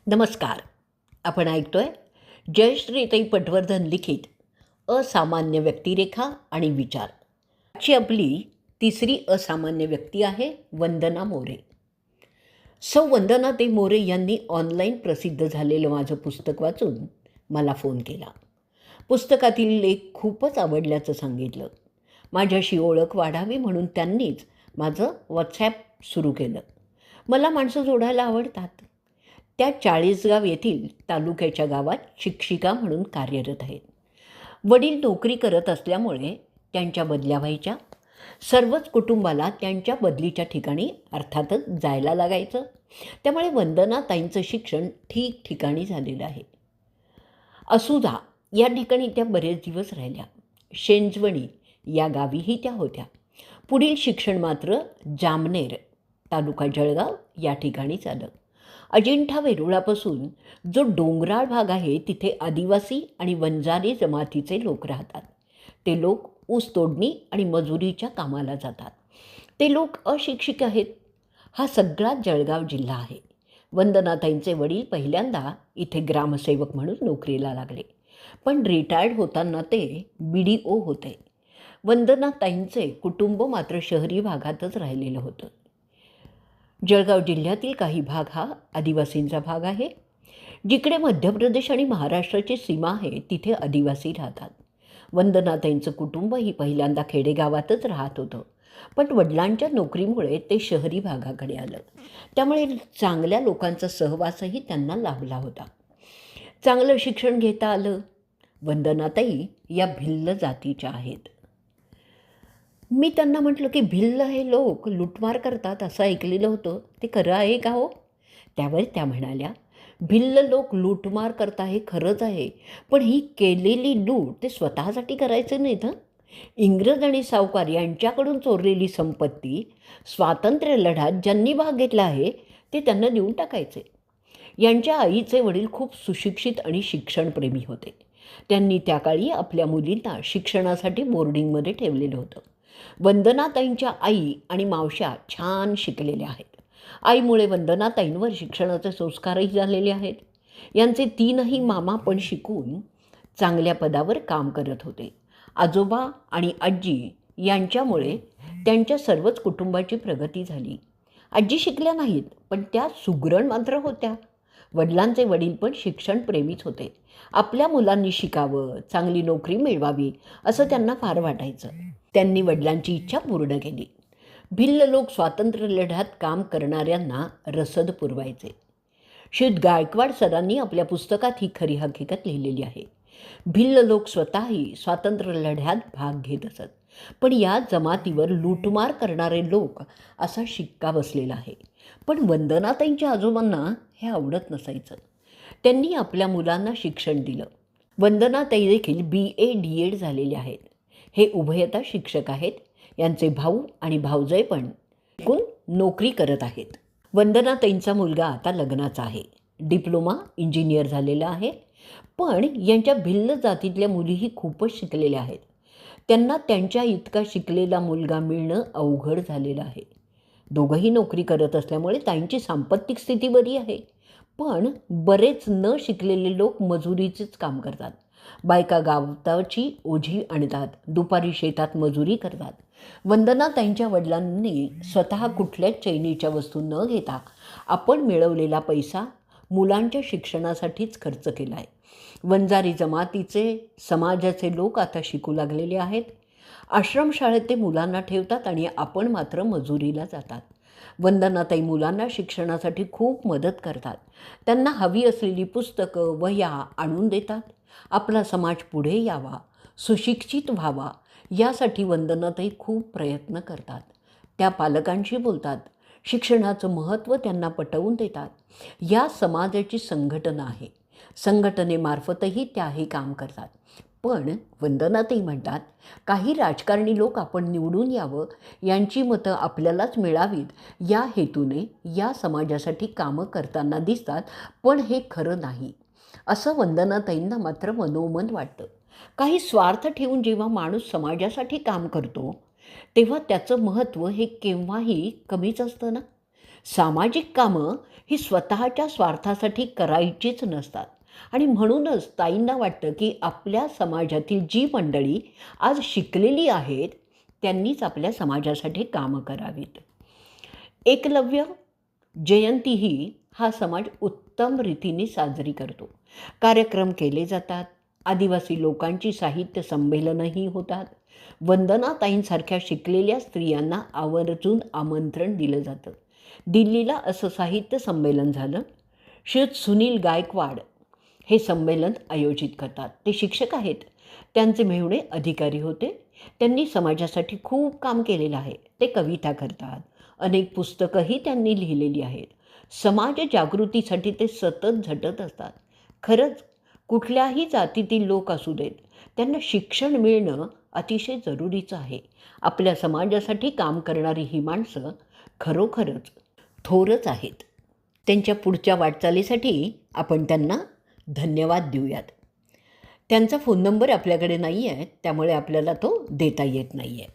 नमस्कार. आपण ऐकतोय जयश्रीताई पटवर्धन लिखित असामान्य व्यक्तिरेखा आणि विचार. आजची आपली तिसरी असामान्य व्यक्ती आहे वंदना मोरे. वंदनाताई मोरे यांनी ऑनलाईन प्रसिद्ध झालेलं माझं पुस्तक वाचून मला फोन केला. पुस्तकातील लेख खूपच आवडल्याचं सांगितलं. माझ्याशी ओळख वाढावी म्हणून त्यांनीच माझं व्हॉट्सॲप सुरू केलं. मला माणसं जोडायला आवडतात. त्या चाळीसगाव येथील तालुक्याच्या गावात शिक्षिका म्हणून कार्यरत आहेत. वडील नोकरी करत असल्यामुळे त्यांच्या बदल्या व्हायच्या. सर्वच कुटुंबाला त्यांच्या बदलीच्या ठिकाणी अर्थातच जायला लागायचं. त्यामुळे वंदनाताईंचं शिक्षण ठिकठिकाणी झालेलं आहे. असुधा या ठिकाणी त्या बरेच दिवस राहिल्या. शेंजवणी या गावीही त्या होत्या. पुढील शिक्षण मात्र जामनेर तालुका जळगाव या ठिकाणी झालं. अजिंठा वेरूळापासून जो डोंगराळ भाग आहे तिथे आदिवासी आणि वंजारी जमातीचे लोक राहतात. ते लोक ऊस तोडणी आणि मजुरीच्या कामाला जातात. ते लोक अशिक्षित आहेत. हा सगळा जळगाव जिल्हा आहे. वंदनाताईंचे वडील पहिल्यांदा इथे ग्रामसेवक म्हणून नोकरीला लागले, पण रिटायर्ड होताना ते BDO होते. वंदनाताईंचे कुटुंब मात्र शहरी भागातच राहिलेलं होतं. जळगाव जिल्ह्यातील काही भाग हा आदिवासींचा भाग आहे. जिकडे मध्य प्रदेश आणि महाराष्ट्राची सीमा आहे तिथे आदिवासी राहतात. वंदनाताईंचं कुटुंबही पहिल्यांदा खेडेगावातच राहत होतं, पण वडिलांच्या नोकरीमुळे ते शहरी भागाकडे आलं. त्यामुळे चांगल्या लोकांचा सहवासही त्यांना लाभला होता. चांगलं शिक्षण घेता आलं. वंदनाताई या भिल्ल जातीच्या आहेत. मी त्यांना म्हटलं की भिल्ल हे लोक लूटमार करतात असं ऐकलेलं होतं, ते खरं आहे का हो? त्यावर त्या म्हणाल्या, भिल्ल लोक लूटमार करता हे खरंच आहे, पण ही केलेली लूट ते स्वतःसाठी करायचे नाहीत. इंग्रज आणि सावकार यांच्याकडून चोरलेली संपत्ती स्वातंत्र्य लढ्यात ज्यांनी भाग घेतला आहे ते त्यांना देऊन टाकायचे. यांच्या आईचे वडील खूप सुशिक्षित आणि शिक्षणप्रेमी होते. त्यांनी त्या काळी आपल्या मुलींना शिक्षणासाठी बोर्डिंगमध्ये ठेवलेलं होतं. वंदनाताईंच्या आई आणि मावश्या छान शिकलेल्या आहेत. आईमुळे वंदनाताईंवर शिक्षणाचे संस्कारही झालेले आहेत. यांचे 3ही मामा पण शिकून चांगल्या पदावर काम करत होते. आजोबा आणि आजी यांच्यामुळे त्यांच्या सर्वच कुटुंबाची प्रगती झाली. आजी शिकल्या नाहीत, पण त्या सुगरण मात्र होत्या. वडिलांचे वडील पण शिक्षणप्रेमीच होते. आपल्या मुलांनी शिकावं, चांगली नोकरी मिळवावी असं त्यांना फार वाटायचं. त्यांनी वडिलांची इच्छा पूर्ण केली. भिल्ल लोक स्वातंत्र्य लढ्यात काम करणाऱ्यांना रसद पुरवायचे. श्री गायकवाड सरांनी आपल्या पुस्तकात ही खरी हकीकत लिहिलेली आहे. भिल्ल लोक स्वतःही स्वातंत्र्य लढ्यात भाग घेत असत, पण या जमातीवर लूटमार करणारे लोक असा शिक्का बसलेला आहे. पण वंदनाताईंच्या आजोबांना हे आवडत नसायचं. त्यांनी आपल्या मुलांना शिक्षण दिलं. वंदनाताई देखील BA DED झालेले आहेत. हे उभयता शिक्षक आहेत. यांचे भाऊ आणि भाऊजय पण शिकून नोकरी करत आहेत. वंदनाताईंचा मुलगा आता लग्नाचा आहे. डिप्लोमा इंजिनियर झालेला आहे. पण यांच्या भिल्ल जातीतल्या मुलीही खूपच शिकलेल्या आहेत. त्यांना त्यांच्या इतका शिकलेला मुलगा मिळणं अवघड झालेलं आहे. दोघंही नोकरी करत असल्यामुळे ताईंची सांपत्तिक स्थिती बरी आहे. पण बरेच न शिकलेले लोक मजुरीचेच काम करतात. बायका गावताची ओझी आणतात, दुपारी शेतात मजुरी करतात. वंदनाताईंच्या वडिलांनी स्वतः कुठल्याच चैनीच्या वस्तू न घेता आपण मिळवलेला पैसा मुलांच्या शिक्षणासाठीच खर्च केला आहे. वंजारी जमातीचे समाजाचे लोक आता शिकू लागलेले आहेत. आश्रमशाळेत ते मुलांना ठेवतात आणि आपण मात्र मजुरीला जातात. वंदनाताई मुलांना शिक्षणासाठी खूप मदत करतात. त्यांना हवी असलेली पुस्तकं, वह्या आणून देतात. आपला समाज पुढे यावा, सुशिक्षित व्हावा यासाठी वंदनाताई खूप प्रयत्न करतात. त्या पालकांशी बोलतात, शिक्षणाचं महत्त्व त्यांना पटवून देतात. या समाजाची संघटना आहे. संघटनेमार्फतही त्या हे काम करतात. पण वंदनाताई म्हणतात, काही राजकारणी लोक आपण निवडून यावं, यांची मतं आपल्यालाच मिळावीत या हेतूने या समाजासाठी कामं करताना दिसतात, पण हे खरं नाही असं वंदनाताईंना मात्र मनोमन वाटतं. काही स्वार्थ ठेवून जेव्हा माणूस समाजासाठी काम करतो तेव्हा त्याचं महत्त्व हे केव्हाही कमीच असतं ना. सामाजिक कामं ही स्वतःच्या स्वार्थासाठी करायचीच नसतात आणि म्हणूनच ताईंना वाटतं की आपल्या समाजातील जी मंडळी आज शिकलेली आहेत त्यांनीच आपल्या समाजासाठी कामं करावीत. एकलव्य जयंतीही हा समाज उत्तम रीतीने साजरी करतो. कार्यक्रम केले जातात. आदिवासी लोकांची साहित्य संमेलनंही होतात. वंदनाताईंसारख्या शिकलेल्या स्त्रियांना आवर्जून आमंत्रण दिलं जातं. दिल्लीला असं साहित्य संमेलन झालं. श्रीयुत सुनील गायकवाड हे संमेलन आयोजित करतात. ते शिक्षक आहेत. त्यांचे मेहुणे अधिकारी होते. त्यांनी समाजासाठी खूप काम केलेलं आहे. ते कविता करतात. अनेक पुस्तकंही त्यांनी लिहिलेली आहेत. समाज जागृतीसाठी ते सतत झटत असतात. खरंच कुठल्याही जातीतील लोक असू देत, त्यांना शिक्षण मिळणं अतिशय जरुरीचं आहे. आपल्या समाजासाठी काम करणारी ही माणसं खरोखरच थोरच आहेत. त्यांच्या पुढच्या वाटचालीसाठी आपण त्यांना धन्यवाद देऊयात. त्यांचा फोन नंबर आपल्याकडे नाही आहे, त्यामुळे आपल्याला तो देता येत नाही आहे.